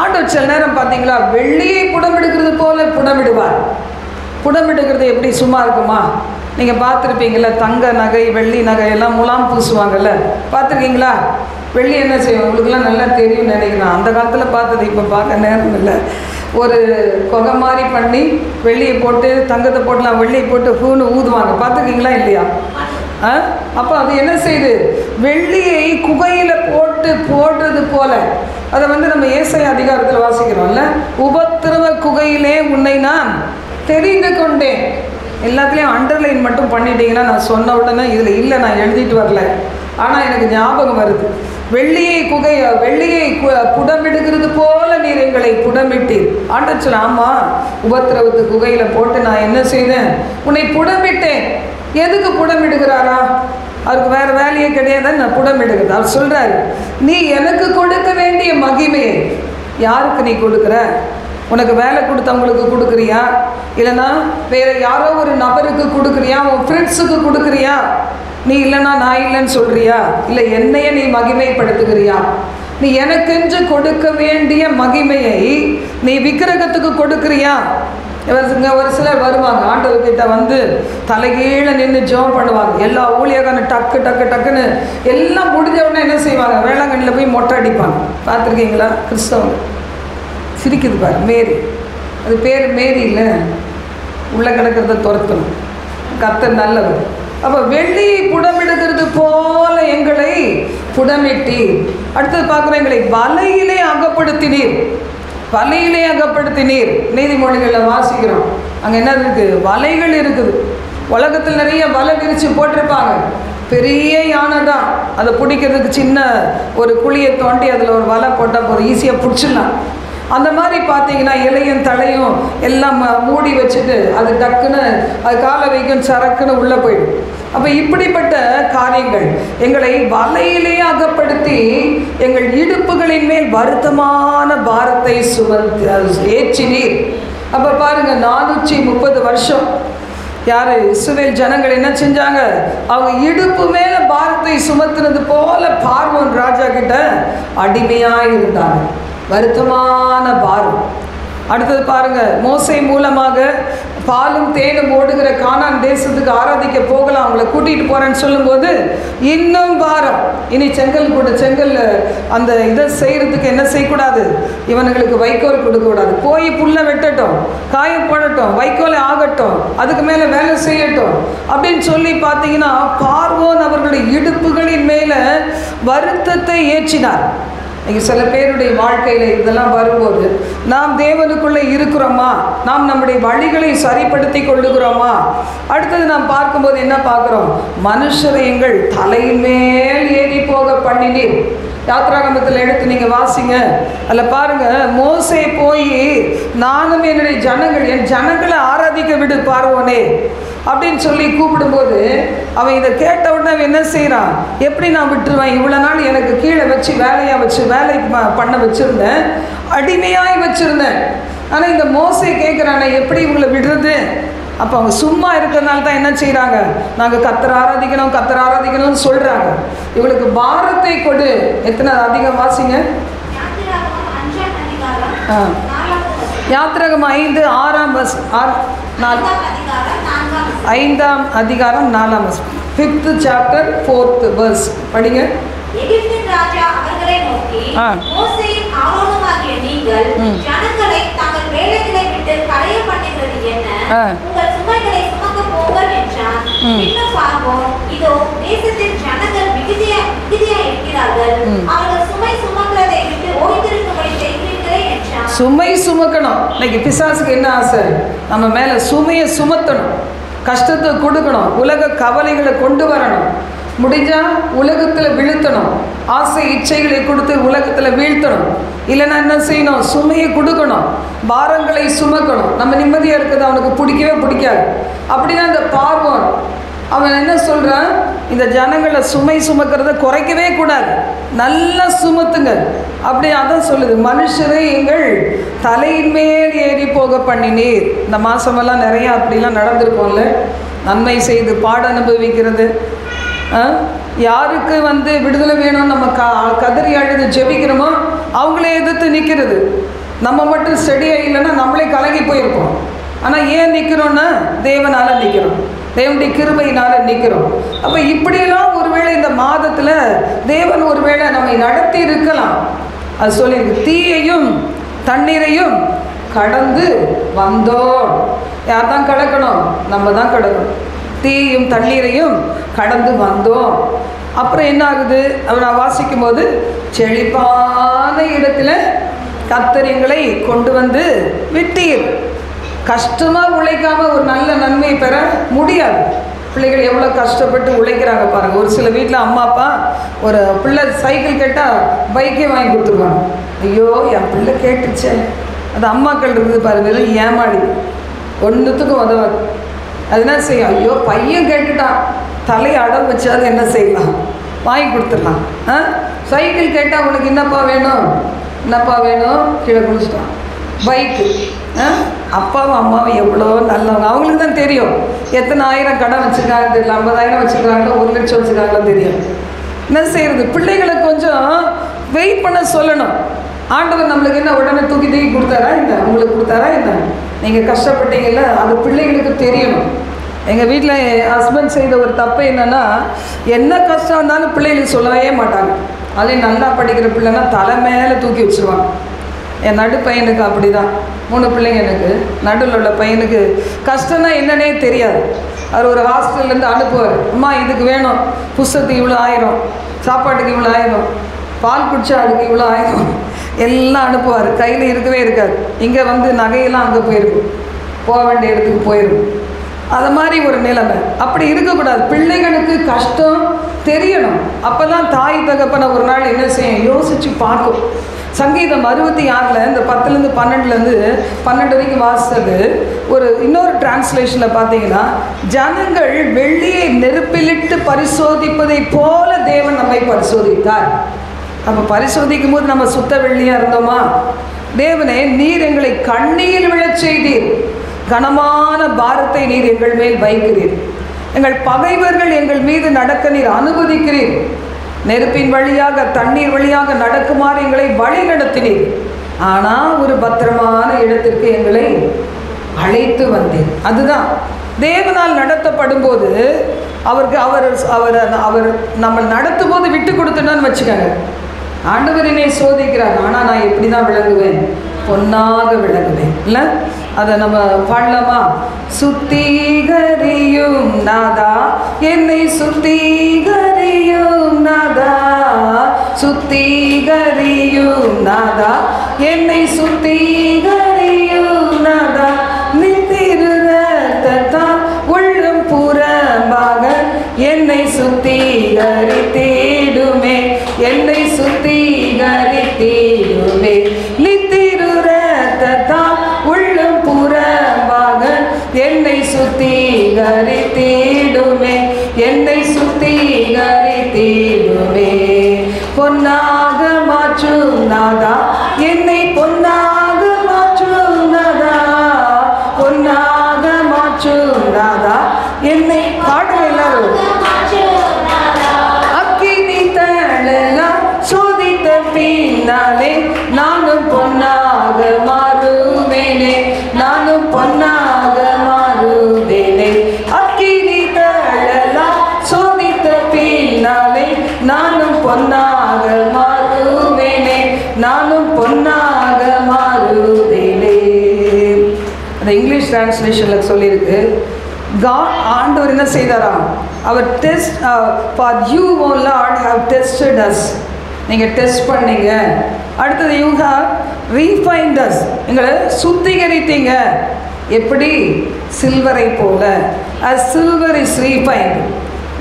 ஆண்டவர் சில நேரம் பார்த்தீங்களா, வெள்ளியை புடமிடுகிறது போல புடமிடுவார். புடமிடுகிறது எப்படி சும்மா இருக்குமா? நீங்கள் பார்த்துருப்பீங்களா, தங்க நகை வெள்ளி நகை எல்லாம் முலாம் பூசுவாங்கள்ல, பார்த்துருக்கீங்களா? வெள்ளி என்ன செய்வோம், உங்களுக்குலாம் நல்லா தெரியும்னு நினைக்கிறேன். அந்த காலத்தில் பார்த்தது, இப்போ பார்க்க நேரம் இல்லை. ஒரு கொகை மாதிரி பண்ணி வெள்ளியை போட்டு தங்கத்தை போட்டுலாம் வெள்ளியை போட்டு பூன்னு ஊதுவாங்க, பார்த்துருக்கீங்களா இல்லையா? அப்போ அது என்ன செய்யுது? வெள்ளியை குகையில் போடுறது போல. அதை நம்ம ஏசாயா அதிகாரத்தில் வாசிக்கிறோம்ல, உபத்திரவ குகையிலே உன்னை நான் தெரிந்து கொண்டேன். எல்லாத்துலேயும் அண்டர்லைன் மட்டும் பண்ணிட்டீங்கன்னா, நான் சொன்ன உடனே இதில் இல்லை, நான் எழுதிட்டு வரல, ஆனால் எனக்கு ஞாபகம் வருது. வெள்ளியை புடமிடுகிறது போல நீர் எங்களை புடமிட்டீர். ஆண்டவர் சொல்ல, ஆமாம், உபத்திரவத்து குகையில் போட்டு நான் என்ன செய்தேன்? உன்னை புடமிட்டேன். எதுக்கு புடமிடுகிறாரா? அவருக்கு வேறு வேலையே கிடையாது, நான் புடமிடுகிறது. அவர் சொல்கிறாரு, நீ எனக்கு கொடுக்க வேண்டிய மகிமையை யாருக்கு நீ கொடுக்குற? உனக்கு வேலை கொடுத்தவங்களுக்கு கொடுக்குறியா? இல்லைன்னா வேறு யாரோ ஒரு நபருக்கு கொடுக்குறியா? உன் ஃப்ரெண்ட்ஸுக்கு கொடுக்குறியா? நீ இல்லைன்னா நான் இல்லைன்னு சொல்கிறியா? இல்லை என்னையே நீ மகிமைப்படுத்துகிறியா? நீ எனக்கென்று கொடுக்க வேண்டிய மகிமையை நீ விக்கிரகத்துக்கு கொடுக்குறியா? ஒரு சிலர் வருவாங்க, ஆண்டவர்கிட்ட தலைகீழ நின்று ஜெபம் பண்ணுவாங்க. எல்லா ஊழியக்காரனும் டக்குன்னு எல்லாம் முடிஞ்ச உடனே என்ன செய்வாங்க? வேளாங்கண்ணியில் போய் மொட்டை அடிப்பாங்க. பார்த்துருக்கீங்களா? கிறிஸ்தவங்க சிரிக்குது பாரு, மேரி. அது பேர் மேரி இல்லை, உள்ளே கிடக்கிறத துரத்தணும். கர்த்தர் நல்லவர். அப்போ வெள்ளியை புடமிடுகிறது போல எங்களை புடமிட்டீர். அடுத்தது பார்க்குறோம், எங்களை வலையிலே அகப்படுத்தினீர். நீதிமொழிகளில் வாசிக்கிறோம், அங்கே என்ன இருக்குது? வலைகள் இருக்குது. உலகத்தில் நிறைய வலை விரித்து போட்டிருப்பாங்க. பெரிய யானை தான், அதை பிடிக்கிறதுக்கு சின்ன ஒரு குழியை தோண்டி அதில் ஒரு வலை போட்டால் போதும், ஈஸியாக பிடிச்சிடலாம். அந்த மாதிரி பார்த்தீங்கன்னா இலையும் தலையும் எல்லாம் மூடி வச்சுட்டு அது டக்குன்னு அது காலை வைக்கும் சரக்குன்னு உள்ளே போயிடும். அப்போ இப்படிப்பட்ட காரியங்கள் எங்களை வலையிலே அகப்படுத்தி எங்கள் இடுப்புகளின் மேல் வருத்தமான பாரத்தை ஏற்றினீர். அப்போ பாருங்க, 430 வருஷம் யார் இஸ்ரவேல் ஜனங்கள் என்ன செஞ்சாங்க? அவங்க இடுப்பு மேல பாரத்தை சுமத்துனது போல பார்வோன் ராஜா கிட்ட அடிமையாக இருந்தாங்க. வருத்தமான பாரம். அடுத்தது பாருங்க, மோசே மூலமாக பாலும் தேனும் ஓடுகிற கானான் தேசத்துக்கு ஆராதிக்க போகலாம், அவங்கள கூட்டிகிட்டு போகிறேன்னு சொல்லும்போது இன்னும் பாரம். இனி செங்கல் அந்த இதை செய்கிறதுக்கு என்ன செய்யக்கூடாது? இவனுங்களுக்கு வைக்கோல் கொடுக்கக்கூடாது. போய் புல்லை வெட்டட்டும், காய போடட்டும், வைக்கோலை ஆகட்டும், அதுக்கு மேலே வேலை செய்யட்டும் அப்படின்னு சொல்லி பார்த்தீங்கன்னா பார்வோன் அவர்களுடைய இடுப்புகளின் மேலே வருத்தத்தை ஏற்றினார். இங்கே சில பேருடைய வாழ்க்கையில் இதெல்லாம் வரும்போது நாம் தேவனுக்குள்ளே இருக்கிறோமா? நாம் நம்முடைய வழிகளை சரிப்படுத்தி கொள்ளுகிறோமா? அடுத்தது நாம் பார்க்கும்போது என்ன பார்க்குறோம்? மனுஷரை எங்கள் தலையின் மேல் ஏறி போக பண்ணினீர். யாத்ராகமத்தில் எடுத்து நீங்கள் வாசிங்க. அதில் பாருங்கள், மோசே போய் நானும் என்னுடைய என் ஜனங்களை ஆராதிக்க விடு பார்வோனே அப்படின்னு சொல்லி கூப்பிடும்போது அவன் இதை கேட்ட உடனே அவன் என்ன செய்கிறான்? எப்படி நான் விட்டுருவேன்? இவ்வளோ நாள் எனக்கு கீழே வச்சு வேலை பண்ண வச்சுருந்தேன், அடிமையாய் வச்சுருந்தேன். ஆனால் இந்த மோசே கேட்குறானே, எப்படி இவங்களை விடுறது? அப்போ அவங்க சும்மா இருக்கிறதுனால தான் என்ன செய்கிறாங்க? நாங்கள் கர்த்தரை ஆராதிக்கணும்னு சொல்கிறாங்க. இவளுக்கு பாரத்தை கொடு. எத்தனை அதிகம் வாசிங்க? யாத்திராகமம் 5ஆம் அதிகாரம் 4ஆம் வசனம். 5th chapter 4th verse படிங்க. எகிப்தின் ராஜா அவர்களை நோக்கி, மோசேயும் ஆரோனுமாகிய நீங்கள் ஜனங்களை தங்கள் வேலைகளை விட்டு களைய பண்ணுகிறது என்ன? உங்கள் சுமைகளை சுமக்க போங்கள் என்றான். இன்னும் பார்ப்போம், இதோ தேசத்தில் ஜனங்கள் மிகுதியா இருக்கிறார்கள், அவர்கள் சுமை சுமக்கிறதை விட்டு ஓய்ந்திருக்கும்படி செய்கிறீர்களே என்றான். சுமை சுமக்கணும். இன்னைக்கு பிசாசுக்கு என்ன ஆசை? நம்ம மேலே சுமையை சுமத்தணும், கஷ்டத்தை கொடுக்கணும், உலக கவலைகளை கொண்டு வரணும், முடிஞ்சால் உலகத்தில் வீழ்த்தணும், ஆசை இச்சைகளை கொடுத்து உலகத்தில் வீழ்த்தணும். இல்லைன்னா என்ன செய்யணும்? சுமையை கொடுக்கணும், பாரங்களை சுமக்கணும். நம்ம நிம்மதியாக இருக்கிறது அவனுக்கு பிடிக்கவே பிடிக்காது. அப்படின்னா இந்த பார்வோன் அவன் என்ன சொல்கிறான்? இந்த ஜனங்களை சுமை சுமக்கிறத குறைக்கவே கூடாது, நல்லா சுமத்துங்க அப்படி அதான் சொல்லுது. மனுஷரை எங்கள் தலையின் மேல் ஏறி போக பண்ணினீர். இந்த மாதமெல்லாம் நிறையா அப்படிலாம் நடந்திருக்கோம்ல. நன்மை செய்து பாட அனுபவிக்கிறது, யாருக்கு விடுதலை வேணும்னு நம்ம கதறி அழுது ஜெபிக்கிறோமோ அவங்களே எதிர்த்து நிற்கிறது. நம்ம மட்டும் ஸ்டெடியாக இல்லைன்னா நம்மளே கலங்கி போயிருப்போம். ஆனால் ஏன் நிற்கிறோன்னா தேவனால் நிற்கிறோம், தேவனுடைய கிருபையினால் நிற்கிறோம். அப்போ இப்படியெல்லாம் ஒருவேளை இந்த மாதத்தில் தேவன் ஒருவேளை நம்மை நடத்தி இருக்கலாம். அது சொல்லியிருக்கு, தீயையும் தண்ணீரையும் கடந்து வந்தோம். யார் தான் கடக்கணும்? நம்ம தான் கடக்கணும். தீயும் தண்ணீரையும் கடந்து வந்தோம். அப்புறம் என்ன ஆகுது? நான் வாசிக்கும் போது, செழிப்பான இடத்துல கர்த்தர் எங்களை கொண்டு வந்து விட்டீர். கஷ்டமாக உழைக்காம ஒரு நல்ல நன்மை பெற முடியாது. பிள்ளைகள் எவ்வளோ கஷ்டப்பட்டு உழைக்கிறாங்க பாருங்கள். ஒரு சில வீட்டில் அம்மா அப்பா ஒரு பிள்ளை சைக்கிள் கேட்டால் பைக்கே வாங்கி கொடுத்துருவாங்க. ஐயோ என் பிள்ளை கேட்டுச்சே. அது அம்மாக்கள் இருக்குது பாருங்கள், ஏமாடி ஒன்றுத்துக்கும் உதவாது. அது என்ன செய்யும்? ஐயோ பையன் கேட்டுட்டான், தலையை அடம் வச்சாது என்ன செய்யலாம்? வாங்கி கொடுத்துடலாம். சைக்கிள் கேட்டால் உனக்கு என்னப்பா வேணும்? கீழே குளிச்சிட்டான். பைக்கு, அப்பாவும் அம்மாவும் எவ்வளோ நல்லவங்க. அவங்களுக்கு தான் தெரியும் எத்தனை ஆயிரம் கடன் வச்சுருக்காங்க தெரியல, 50,000 வச்சுருக்காங்களோ 1 லட்சம் வச்சுருக்காங்களோ தெரியும். என்ன செய்கிறது? பிள்ளைகளை கொஞ்சம் வெயிட் பண்ண சொல்லணும். ஆண்டவர் நம்மளுக்கு என்ன உடனே தூக்கி கொடுத்தாரா என்ன? உங்களுக்கு கொடுத்தாரா என்ன? நீங்கள் கஷ்டப்பட்டீங்கல்ல, அது பிள்ளைங்களுக்கு தெரியணும். எங்கள் வீட்டில் ஹஸ்பண்ட் செய்த ஒரு தப்பு என்னென்னா, என்ன கஷ்டம் இருந்தாலும் பிள்ளைகளுக்கு சொல்லவே மாட்டாங்க. அதுலேயும் நல்லா படிக்கிற பிள்ளைன்னா தலை மேலே தூக்கி வச்சுருவாங்க. என் நடு பையனுக்கு அப்படி தான். 3 பிள்ளைங்க எனக்கு. நடுவில் உள்ள பையனுக்கு கஷ்டம்னா என்னன்னே தெரியாது. அவர் ஒரு ஹாஸ்டல்லேருந்து அனுப்புவார். அம்மா இதுக்கு வேணும், புஸ்தத்துக்கு இவ்வளோ ஆயிரம், சாப்பாட்டுக்கு இவ்வளோ ஆயிரம், பால் குடிச்சா அதுக்கு இவ்வளோ ஆயிரம், எல்லாம் அனுப்புவார். கையில் இருக்கவே இருக்காது. இங்கே நகையெல்லாம் அங்கே போயிருக்கும், போக வேண்டிய இடத்துக்கு போயிருக்கும். அது மாதிரி ஒரு நிலைமை. அப்படி இருக்கக்கூடாது. பிள்ளைகளுக்கு கஷ்டம் தெரியணும். அப்போ தான் தாய் தகப்பனை ஒரு நாள் என்ன செய்யும்? யோசித்து பார்க்கும். சங்கீதம் 66 இந்த 10லேருந்து 12 வரைக்கும் வாசித்தது ஒரு இன்னொரு டிரான்ஸ்லேஷனில் பார்த்தீங்கன்னா, ஜனங்கள் வெள்ளியை நெருப்பிலிட்டு பரிசோதிப்பதை போல தேவன் நம்மை பரிசோதித்தார். அப்போ பரிசோதிக்கும் போது நம்ம சுத்த வெள்ளியாக இருந்தோமா? தேவனே, நீர் எங்களை கண்ணீர் விழச் செய்தீர், கனமான பாரத்தை நீர் எங்கள் மேல் வைக்கிறீர், எங்கள் பகைவர்கள் எங்கள் மீது நடக்க நீர் அனுமதிக்கிறீர், நெருப்பின் வழியாக தண்ணீர் வழியாக நடக்குமாறு எங்களை வழி நடத்தினீர், ஆனால் ஒரு பத்திரமான இடத்திற்கு எங்களை அழைத்து வந்தீர். அதுதான் தேவனால் நடத்தப்படும் போது அவர் நம்ம நடத்தும் போது விட்டு கொடுத்துட்டான்னு வச்சுக்கோங்க. ஆண்டவர் என்னை சோதிக்கிறார், ஆனால் நான் எப்படி தான் விளங்குவேன்? பொன்னாக விளங்குவேன். இல்லை, அதை நம்ம பாடலாமா? சுத்திகரியும் நாதா என்னை சுத்திகரியும் நாதா, சுத்திகரியும் நாதா என்னை சுத்திகரியும் நாதா, நித்திரு ரத்தத்தால் உள்ளம் புறம்பாக என்னை சுத்திகரித்திடுமே, என்னை சுத்திகரித்திடுமே, நித்திரு ரத்தத்தால் உள்ளம் புறம்பாக என்னை சுத்திகரித்திடுமே, என்னை சுத்திகரித்திடுமே, பொன்னாக மாற்றும் நாதா என்னை பொன்னாக மாற்றும் நாதா, பொன்னாக மாற்றும் நாதா என்னை பாடுங்க எல்லாரும். அக்கினி தழலாம் சோதித்த பின்னாலே நானும் பொன்னாக மாறுவேனே, நானும் பொன்னாக மாறுவேனே, அக்கினி தழலாம் சோதித்த பின்னாலே நானும் பொன்னாக மாறுவேனே, நானும் பொன்னாக மாறுவேனே. அந்த இங்கிலீஷ் டிரான்ஸ்லேஷனில் சொல்லியிருக்கு, ஆண்டவர் என்ன செய்தாராம்? அவர் test for you O Lord how tested us, நீங்கள் டெஸ்ட் பண்ணீங்க. அடுத்தது யூ ஹவ் ரீஃபைன்ட் அஸ், எங்களை சுத்திகரித்தீங்க. எப்படி? சில்வரை போல, as silver is refined.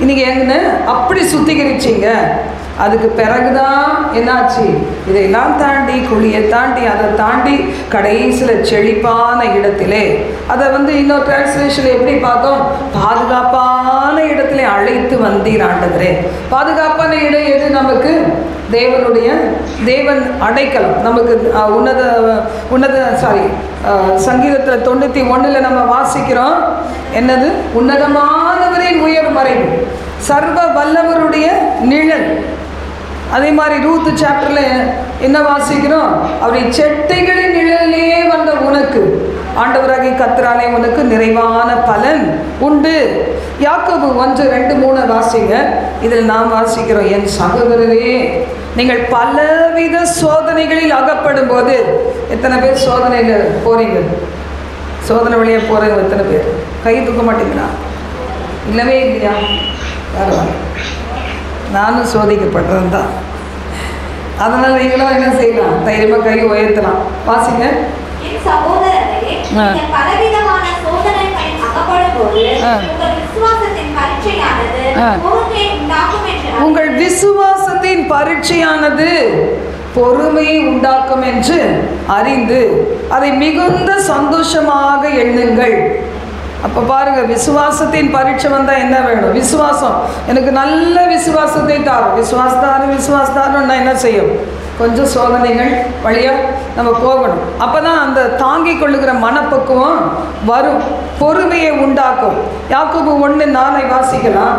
இன்னைக்கு எங்கன்னு அப்படி சுத்திகரிச்சிங்க. அதுக்கு பிறகுதான் என்னாச்சு? இதையெல்லாம் தாண்டி, குழியை தாண்டி, அதை தாண்டி கடைசியில் செழிப்பான இடத்திலே, அதை இன்னொரு டிரான்ஸ்லேஷன் எப்படி பார்த்தோம்? பாதுகாப்பான இடத்திலே அழைத்து வந்தீர் ஆண்டவரே. பாதுகாப்பான இடம் எது நமக்கு? தேவன் அடைக்கலம் நமக்கு. சங்கீதத்தில் 91 நம்ம வாசிக்கிறோம், என்னது? உன்னதமானவரின் உயர் மறைவு, சர்வ வல்லவருடைய நிழல். அதே மாதிரி ரூத் சாப்டர்ல என்ன வாசிக்கிறோம்? அவருடைய செட்டைகளின் நிழலே வந்த உனக்கு ஆண்டவராகிய கர்த்தராலே உனக்கு நிறைவான பலன் உண்டு. யாக்கோபு 1:2-3 வாசிங்க. இதில் நாம் வாசிக்கிறோம், என் சகோதரரே, நீங்கள் பலவித சோதனைகளில் அகப்படும் போது. எத்தனை பேர் சோதனையில் போறீங்க? சோதனை வழியாக போகிறவங்க எத்தனை பேர்? கை தூக்க மாட்டீங்களா? இல்லவே இல்லையா? பரவாயில்ல, நானும் சோதிக்கப்படுறது தான். அதனால் நீங்களும் என்ன செய்யலாம்? தைரியமாக கை உயர்த்தலாம். வாசிங்க. உங்கள் விசுவாசத்தின் பரீட்சையானது பொறுமையை உண்டாக்கும் என்று அறிந்து அதை மிகுந்த சந்தோஷமாக எண்ணுங்கள். அப்போ பாருங்க, விசுவாசத்தின் பரீட்சை வந்தால் என்ன வேணும்? விசுவாசம். எனக்கு நல்ல விசுவாசத்தை தாரும். விசுவாசத்தாருன்னா என்ன செய்யும்? கொஞ்சம் சோதனைகள் வழியாக நம்ம போகணும். அப்போ தான் அந்த தாங்கிக் கொள்ளுகிற மனப்பக்குவம் வரும், பொறுமையை உண்டாக்கும். யாக்கோபு 1:4 வாசிக்கலாம்.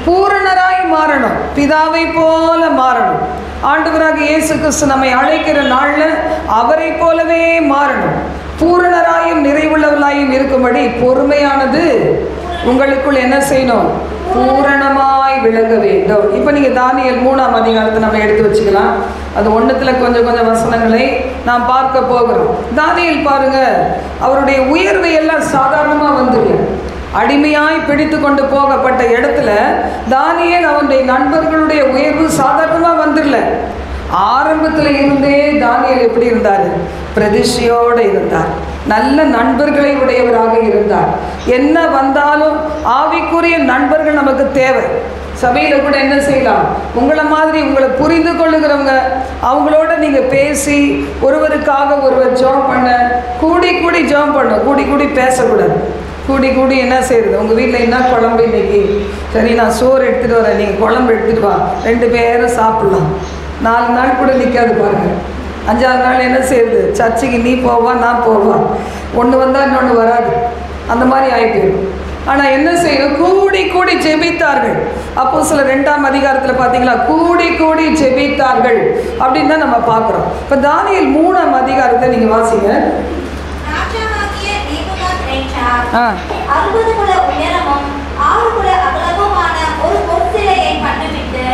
பூரணராய் மாறணும், பிதாவை போல மாறணும். ஆண்டவராக இயேசு கிறிஸ்து நம்மை அழைக்கிற நாளில் அவரை போலவே மாறணும். பூரணராயும் நிறைவுள்ளவர்களாயும் இருக்கும்படி பொறுமையானது உங்களுக்குள் என்ன செய்யணும்? பூரணமாய் விளங்க வேண்டும். இப்போ நீங்கள் தானியேல் 3ஆம் அதிகாரத்தை நம்ம எடுத்து வச்சுக்கலாம். அது 1 கொஞ்சம் வசனங்களை நாம் பார்க்க போகிறோம். தானியேல் பாருங்க, அவருடைய உயர்வை எல்லாம் சாதாரணமாக வந்துடல. அடிமையாய் பிடித்து கொண்டு போகப்பட்ட இடத்துல தானியேல் அவனுடைய நண்பர்களுடைய உயர்வு சாதாரணமாக வந்துடல. ஆரம்பத்தில் இருந்தே தானியேல் எப்படி இருந்தார்? பிரதிஷ்டையோடு இருந்தார். நல்ல நண்பர்களை உடையவராக இருந்தார். என்ன வந்தாலும் ஆவிக்குரிய ஆவிக்குரிய நண்பர்கள் நமக்கு தேவை. சபையில் கூட என்ன செய்யலாம், உங்களை மாதிரி உங்களை புரிந்து கொள்ளுகிறவங்க, அவங்களோட நீங்கள் பேசி ஒருவருக்காக ஒருவர் ஜெபம் பண்ண, கூடி கூடி ஜெபம் பண்ண, கூடி கூடி பேசக்கூடாது. கூடி கூடி என்ன செய்யுது, உங்கள் வீட்டில் என்ன குழம்பு இன்னைக்கு, சரி நான் சோறு எடுத்துகிட்டு வரேன், நீங்கள் குழம்பு எடுத்துகிட்டு வா, 2 பேரும் சாப்பிட்லாம். 4 நாள் கூட நிற்காது பாருங்கள். 5ஆவது நாள் என்ன செய்யுது, சர்ச்சுக்கு நீ போவா நான் போவா, ஒன்று வந்தால் இன்னொன்று வராது, அந்த மாதிரி ஆகிட்டு. ஆனால் என்ன செய்யணும், கூடி கூடி ஜெபித்தார்கள். அப்போஸ்தலர் 2ஆம் அதிகாரத்தில் பார்த்தீங்களா, கூடி கூடி ஜெபித்தார்கள் அப்படின்னு தான் நம்ம பார்க்குறோம். இப்போ தானியேல் 3ஆம் அதிகாரத்தை நீங்கள் வாசிங்க. 60 முழ உயரமும் 6 முழ அகலமுமான ஒரு பொற்சிலையை பண்ணுவிட்டு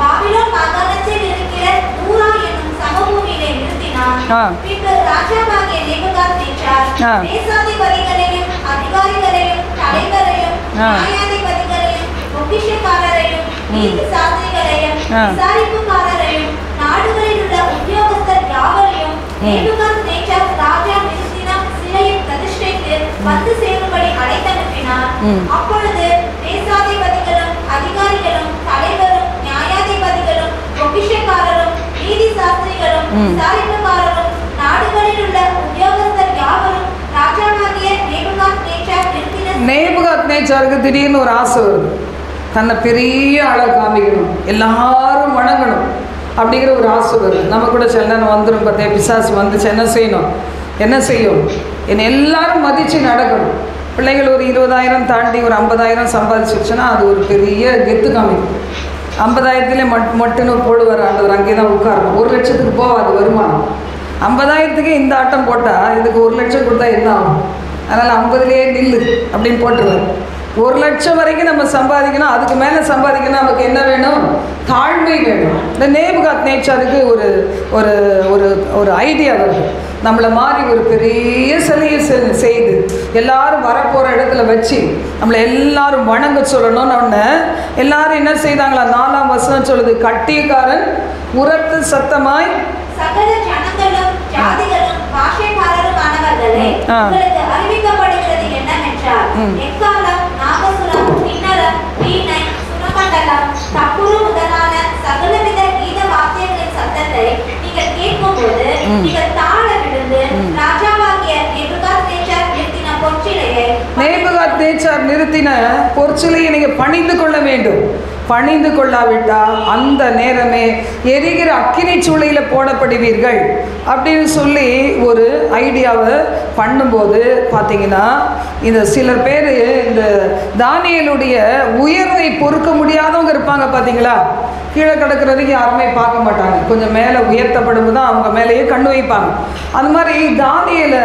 பாபிலோன் மாகாணத்தில் இருக்கிற தூரா என்னும் சமபூமியிலே நிறுத்தினான். பின்பு ராஜாவாகிய நேபுகாத்நேச்சார் தேசாதிபதிகளையும் அதிகாரிகளையும் தலைவரையும் நியாயாதிபதிகளையும் பொக்கிஷக்காரரையும் நீதி சாஸ்திரிகளையும் விசாரிப்புக்காரரையும் நாடுகளில் உள்ள உத்தியோகஸ்தர் யாவரையும் நேபுகாத்நேச்சார் ராஜா நிறுத்தின சிலையை பிரதிஷ்டைத்து வந்து சேரும்படி அழைத்தனுப்பினார். அப்பொழுது தேசாதிபதிகளும் அதிகாரிகளும் தலைவரும் நியாயாதிபதிகளும் பொக்கிஷக்காரரும் நீதி சாஸ்திரிகளும் விசாரிப்புக்காரரும் நாடுகளில் உள்ள உத்தியோகஸ்தர் யாவரும் ராஜாவாகிய நேபுகாத்நேச்சார் நிறுத்தின. நேபுகாத்நேச்சாருக்கு திடீர்னு ஒரு ஆசை வருது, தன்னை பெரிய ஆளை காமிக்கணும், எல்லாரும் வணங்கணும் அப்படிங்கிற ஒரு ஆசை வருது. நம்ம கூட சில நேரம் வந்துடும் பார்த்தேன், பிசாசு வந்துச்சு, என்ன செய்யும், என்னை எல்லாரும் மதித்து நடக்கணும். பிள்ளைகள் ஒரு 20,000 தாண்டி ஒரு 50,000 சம்பாதிச்சிருச்சுன்னா அது ஒரு பெரிய கெத்து காமிக்கும். 50,000 மட்டுன்னு போடுவார் ஆண்டவர், அங்கே தான் உட்காரணும். 1 லட்சத்துக்கு போகாது வருமானம். 50,000க்கு இந்த ஆட்டம் போட்டால் இதுக்கு 1 லட்சம் கொடுத்தா என்ன ஆகும், அதனால் 50லேயே நில்லு அப்படின்னு போட்டுருவார். 1 லட்சம் வரைக்கும் நம்ம சம்பாதிக்கணும், அதுக்கு மேலே சம்பாதிக்கணும். நமக்கு என்ன வேணும், தாழ்மை வேணும். இந்த நேபுகாத்நேச்சாருக்கு ஒரு ஒரு ஒரு ஒரு ஐடியா வருது, நம்மளை மாதிரி ஒரு பெரிய சிலையை செய்து எல்லாரும் வரப்போகிற இடத்துல வச்சு நம்மளை எல்லாரும் வணங்க சொல்லணும்னு ஒன்று எல்லாரும் என்ன செய்தாங்களா, 4ஆம் வசனம் சொல்லுது, கட்டியக்காரன் உரத்து சத்தமாய் சகல ஜனங்களும் ஜாதிகளும் பாஷைக்காரருமானவர்களே உங்களுக்கு அறிவிக்கப்படுகிறது என்னவென்றால், எக்காலம் நாகசுரம் கிண்ணரம் வீணை சுரமண்டலம் தப்புரு முதலான சகலவித கீத வாத்தியங்களின் சத்தத்தை நீங்கள் கேட்கும்போது நீங்கள் தாழ விழுந்து ராஜாவாகிய நேபுகாத்நேச்சார் நிறுத்தின பொற்சிலையை நீங்கள் பணிந்து கொள்ள வேண்டும். பணிந்து கொள்ளாவிட்டால் அந்த நேரமே எரிகிற அக்கினி சூளையில் போடப்படுவீர்கள் அப்படின்னு சொல்லி ஒரு ஐடியாவை பண்ணும்போது பார்த்தீங்கன்னா, இந்த சிலர் பேர் இந்த தானியேலுடைய உயர்வை பொறுக்க முடியாதவங்க இருப்பாங்க பார்த்தீங்களா, கீழே கிடக்கிறதுக்கு யாருமே பார்க்க மாட்டாங்க, கொஞ்சம் மேலே உயர்த்தப்படும் தான் அவங்க மேலேயே கண்ணு வைப்பாங்க. அந்த மாதிரி தானியேலை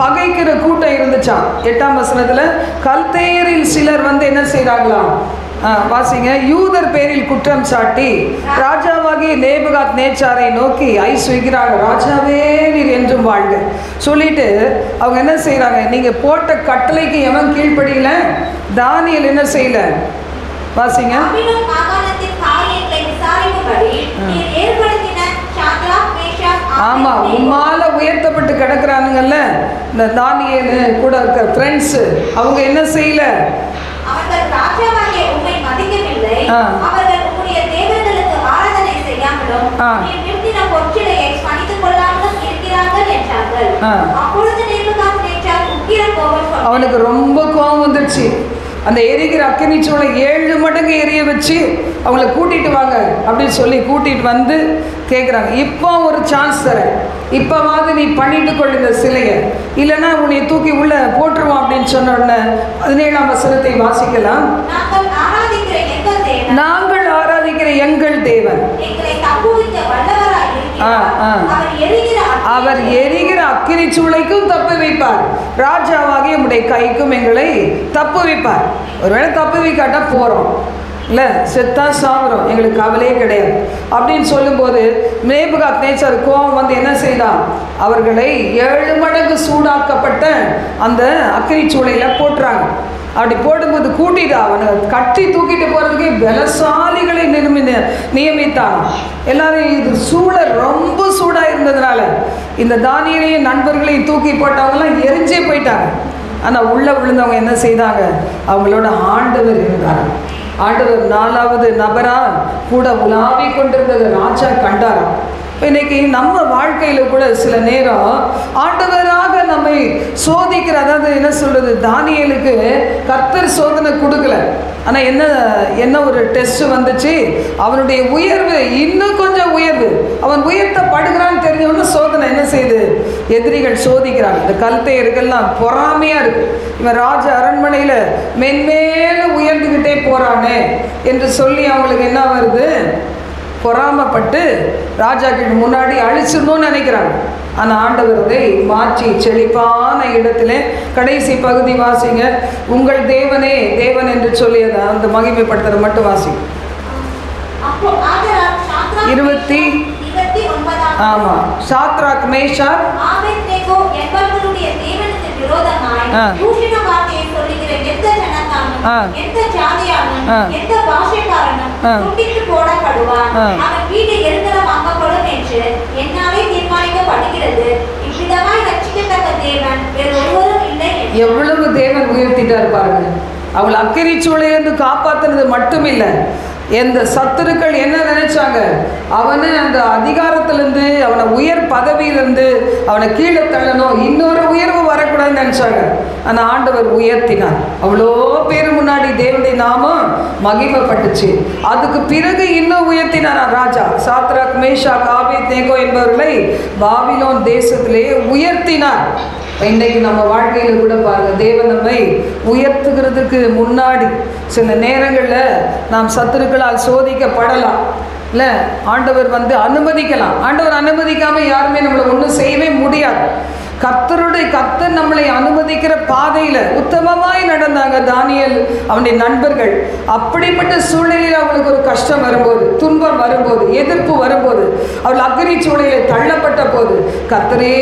பகைக்கிற கூட்டம் இருந்துச்சான். 8ஆம் வசனத்தில் கல்தேயரில் சிலர் என்ன செய்கிறாங்களாம், வாசிங்க, யூதர் பேரில் குற்றம் சாட்டி ராஜாவாகிய நேபுகாத்நேச்சாரை நோக்கி ஐசுகிறாங்க, ராஜாவே நீர் என்றும் வாழ்க சொல்லிட்டு அவங்க என்ன செய்கிறாங்க, நீங்கள் போட்ட கட்டளைக்கு எவன் கீழ்ப்படியில, தானியேல் என்ன செய்யல, வாசிங்க, ஆமா உம்மால உயர்த்தப்பட்டு கிடக்குறானுங்கல்ல இந்த தானியேல் கூட இருக்க ஃப்ரெண்ட்ஸ், அவங்க என்ன செய்யல, அவர்கள் ராஜாவாகிய உம்மை மதிக்கவில்லை, அவர்கள் உம்முடைய தேவர்களுக்கு ஆராதனை செய்யாமலும் நீர் நிறுத்தின பொற்சிலையை பணித்துக் கொள்ளாமலும் இருக்கிறார்கள் என்றார்கள். அப்பொழுது நேபுகாத்நேச்சார் உக்கிர கோபம் கொண்டு, அவனுக்கு ரொம்ப கோபம் வந்துடுச்சு. அந்த எரிகிற அக்கினி சூளை 7 மடங்கு எரிய வச்சு அவங்கள கூட்டிகிட்டு வாங்க அப்படின்னு சொல்லி கூட்டிகிட்டு வந்து கேட்குறாங்க, இப்போ ஒரு சான்ஸ் தரேன், இப்போவாது நீ பண்ணிட்டு கொள் இந்த சிலையை, இல்லைன்னா உன்னை தூக்கி உள்ளே போட்டுருவோம் அப்படின்னு சொன்ன உடனே 17ஆம் வசனத்தை வாசிக்கலாம். நாங்கள் ஆராதிக்கிற எங்கள் தேவன் அவர் எரிகிற அக்கினி சூளைக்கும் தப்பு வைப்பார், ராஜாவாகிய உம்முடைய கைக்கும் எங்களை தப்பு வைப்பார். ஒருவேளை தப்பு வைக்காட்டா போகிறோம் இல்லை, செத்தா சாகுறோம், எங்களுக்கு கவலையே கிடையாது அப்படின்னு சொல்லும்போது நேபுகாத்நேச்சார் கோபம் என்ன செய்தான், அவர்களை 7 மடங்கு சூடாக்கப்பட்ட அந்த அக்கினி சூளையில் போட்டுறாங்க. அப்படி போடும்போது கூட்டிட்டு அவனை கட்டி தூக்கிட்டு போகிறதுக்கு பலசாலிகளை நியமித்தான். எல்லாரும் இது சூழல் ரொம்ப சூடாக இருந்ததுனால இந்த தானியேலையும் நண்பர்களையும் தூக்கி போட்டவங்களாம் எரிஞ்சே போயிட்டாங்க. ஆனால் உள்ளே விழுந்தவங்க என்ன செய்தாங்க? அவங்களோட ஆண்டவர் இருந்தார். ஆண்டவர் 4வது நபராக கூட உலாவி கொண்டிருந்ததை ராஜா கண்டாராம். இன்னைக்கு நம்ம வாழ்க்கையில் கூட சில நேரம் ஆண்டவராக நம்மை சோதிக்கிற, அதாவது என்ன சொல்கிறது, தானியேலுக்கு கர்த்தர் சோதனை கொடுக்கல, ஆனால் என்ன ஒரு டெஸ்ட் வந்துச்சு, அவனுடைய உயர்வு இன்னும் கொஞ்சம் உயர்வு, அவன் உயர்த்தப்படுகிறான்னு தெரிஞ்சவொன்னு சோதனை என்ன செய்யுது, எதிரிகள் சோதிக்கிறாங்க. இந்த கல்தையர்கள்லாம் பொறாமையாக இருக்கு, இவன் ராஜ அரண்மனையில் மென்மேலும் உயர்ந்துக்கிட்டே போகிறானே என்று சொல்லி அவங்களுக்கு என்ன வருது, பொறாமப்பட்டு ராஜாக்கிட்ட முன்னாடி அழிச்சிடணும்னு நினைக்கிறாங்க. ஆனால் ஆண்டவர் அதை மாற்றி செழிப்பான இடத்துல கடைசி பகுதி வாசிங்க. உங்கள் தேவனே தேவன் என்று சொல்லி அதை அந்த மகிமைப்படுத்துறத மட்டும் வாசிங்க. 29 ஆமாம். சாத்ராக் மேஷாக் ஆபேத்நேகோ என்பவர்களுடைய தேவனுக்கு விரோதமாய் தூஷண வார்த்தையை சொல்லுகிற எந்த ஜனத்தானும் எந்த ஜாதியானும் எந்த பாஷைக்காரனும் துண்டித்து போடப்படுவான், அவன் வீடு எருசலேமாக்கப்படும் என்று என்னாலே தீர்மானிக்கப்படுகிறது. இவ்விதமாய் ரட்சிக்கத்தக்க தேவன் வேறு ஒருவரும் இல்லை. எவ்வளவு தேவன் உயர்த்திட்டார் பாருங்க. அவளை அக்கறை சூழலிருந்து காப்பாற்றுனது மட்டும் இல்லை, எந்த சத்துருக்கள் என்ன நினைச்சாங்க, அவனை அந்த அதிகாரத்திலேருந்து, அவனை உயர் பதவியிலிருந்து அவனை கீழே தள்ளணும், இன்னொரு உயர்வு வரக்கூடாதுன்னு நினச்சாங்க. ஆனால் ஆண்டவர் உயர்த்தினார். அவ்வளோ பேர் முன்னாடி தேவனுடைய நாமம் மகிமைப்பட்டுச்சு. அதுக்கு பிறகு இன்னும் உயர்த்தினார் ராஜா. சாத்ராக் மேஷாக் ஆபேத்நேகோ என்பவர்களை பாபிலோன் தேசத்திலே உயர்த்தினார். இன்றைக்கு நம்ம வாழ்க்கையில் கூட பாருங்க, தேவன் நம்மை உயர்த்துகிறதுக்கு முன்னாடி சில நேரங்களில் நாம் சத்துருக்களால் சோதிக்கப்படலாம், இல்லை ஆண்டவர் அனுமதிக்கலாம். ஆண்டவர் அனுமதிக்காமல் யாருமே நம்மளை ஒன்றும் செய்யவே முடியாது. கர்த்தர் நம்மளை அனுமதிக்கிற பாதையில் உத்தமமாய் நடந்தாங்க தானியேல் அவனுடைய நண்பர்கள். அப்படிப்பட்ட சூழ்நிலையில் அவளுக்கு ஒரு கஷ்டம் வரும்போது, துன்பம் வரும்போது, எதிர்ப்பு வரும்போது, அவள் அக்னி சூழலில் தள்ளப்பட்ட போது கர்த்தரே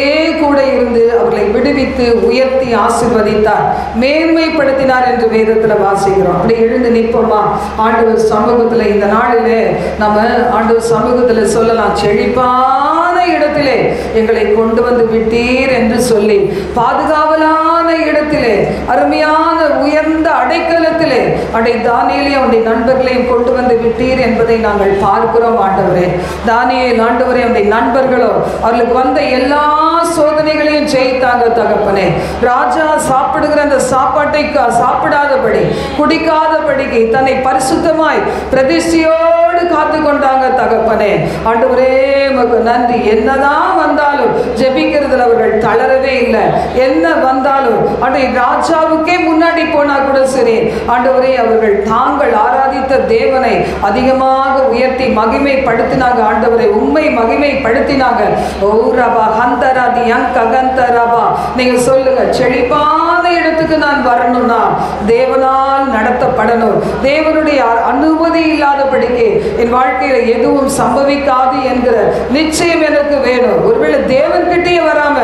கூட இருந்து அவர்களை விடுவித்து உயர்த்தி ஆசீர்வதித்தார், மேன்மைப்படுத்தினார் என்று வேதத்தில் வாசிக்கிறோம். அப்படி எழுந்து நிற்போமா ஆண்டவர் சமூகத்தில்? இந்த நாளிலே நம்ம ஆண்டவர் சமூகத்தில் சொல்லலாம், செழிப்பான இடத்திலே எங்களை கொண்டு வந்து விட்டீர் என்று சொல்லி, பாதுகாவலான இடத்திலே, அருமையான உயர்ந்த அடைக்கலத்திலே தானியேலையும் அவனுடைய நண்பர்களையும் கொண்டு வந்து விட்டீர் என்பதை நாங்கள் பார்க்கிறோம். ஆண்டவரே, தானியேல் ஆண்டவரே அவனுடைய நண்பர்களோ அவர்களுக்கு வந்த எல்லா சோதனைகளையும் ஜெயித்தாங்க தகப்பனே. ராஜா சாப்பிடுகிற அந்த சாப்பாட்டை சாப்பிடாதபடி, குடிக்காதபடிக்கு தன்னை பரிசுத்தமாய் பிரதிஷ்டையோடு காத்து கொண்டாங்க தகப்பனே. ஆண்டவரே உமக்கு நன்றி. என்னதான் வந்தாலும் ஜெபிக்கிறதுல அவர்கள் தளரவே இல்லை. என்ன வந்தாலும் ராஜாவுக்கே முன்னாடி போனா கூட சரி, ஆண்டவரே அவர்கள் தாங்கள் ஆராதித்த தேவனை அதிகமாக உயர்த்தி மகிமைப்படுத்தினாங்க. ஆண்டவரை உண்மை மகிமைப்படுத்தினாங்க. ஓ ரபா ஹந்தராதி அங்ககந்தரபா. நீங்க சொல்லுங்க, செழிப்பான இடத்துக்கு நான் வரணும்னா தேவனால் நடத்தப்படணும். தேவனுடைய அனுமதி இல்லாதபடிக்கு என் வாழ்க்கையில எதுவும் சம்பவிக்காது என்கிற நிச்சயம் எனக்கு வேணும். ஒருவேளை தேவன் கிட்டே வராம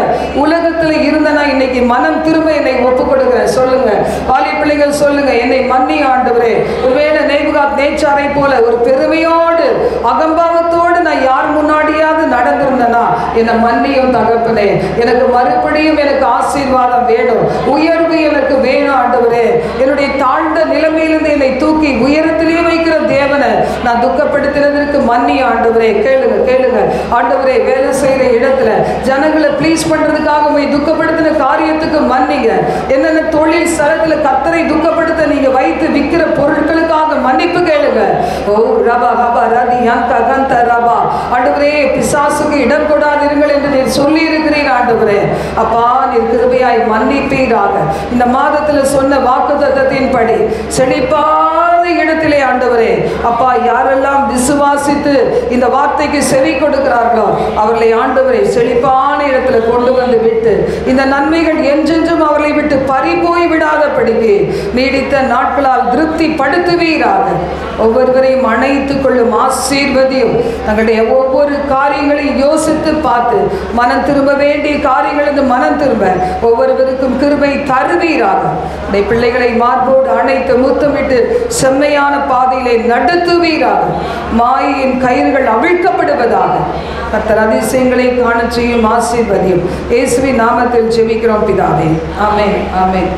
உலகத்துல இருந்தனா இன்னைக்கு மனம் திரும்ப என்னை ஒப்பு கொடுக்கிறேன். சொல்லுங்க வாலி பிள்ளைகள், சொல்லுங்க, என்னை மன்னி ஆண்டவரே. ஒருவேளை நேபுகாத் நேச்சாரை போல ஒரு பெருமையோடு அகம்பாவத்தோடு நான் யார் முன்னாடியாவது நடந்திருந்தேனா என்னை மன்னியும் தகப்பனே. எனக்கு மறுபடியும் எனக்கு ஆசீர்வாதம் வேணும், உயர்வு எனக்கு வேணும் ஆண்டவரே. என்னுடைய தாழ்ந்த நிலைமையிலிருந்து என்னை தூக்கி உயரத்திலே வைக்கிற தேவனை நான் துக்கப்படுத்தினதற்கு மன்னி ஆண்டவரே. கேளுங்க கேளுங்க ஆண்டவரே. வேலை செய்கிற இடத்துல ஜனங்களை ப்ளீஸ் பண்றதுக்காக துக்கப்படுத்தின காரியத்துக்கு மன்னிங்க. என்னென்ன தொழில் ஸ்தலத்துல கர்த்தரை துக்கப்படுத்த நீங்க வைத்து விற்கிற பொருட்களுக்காக மன்னிப்பு கேளுங்க. ஓ ரபா ஹபா ரதி அங்க கந்த ரபா. ஆண்டவரே, பிசாசுக்கு இடம் கொடாதீர்கள் என்று நீர் சொல்லி இருக்கிறீர் ஆண்டவரே. அப்பா, நீர் கிருபையாய் மன்னிப்பீராக. இந்த மாதத்துல சொன்ன வாக்குத்தத்தத்தின்படி செழிப்பான இடத்திலே ஆண்டவரே அப்பா, யாரெல்லாம் விசுவாசித்து இந்த வார்த்தைக்கு செவி கொடுக்கிறார்களோ அவர்களை ஆண்டவரை செழிப்பான இடத்துல கொண்டு வந்து விட்டு இந்த நன்மைகள் என்றென்றும் அவர்களை விட்டு பறிபோய் விடாதபடிக்கு நீடித்த நாட்களால் திருப்தி படுத்துவீராக. ஒவ்வொருவரையும் அணைத்துக் கொள்ளும் ஆசீர்வதியும். தங்களுடைய ஒவ்வொரு காரியங்களையும் யோசித்து பார்த்து மனம் திரும்ப வேண்டிய காரியங்களுக்கு மனம் திரும்ப ஒவ்வொருவருக்கும் கிருபை தருவீராக. பிள்ளைகளை மார்போடு அணைத்து முத்தமிட்டு செம்மையான பாதையிலே நடத்துவீராக. மாயின் கயிறுகள் அவிழ்க்கப்படுவதாக. கர்த்தர் அதிசயங்களை காண செய்யும், ஆசீர்வதியும். இயேசுவின் நாமத்தில் ஜெபிக்கிறோம் பிதாவே. ஆமென், ஆமென்.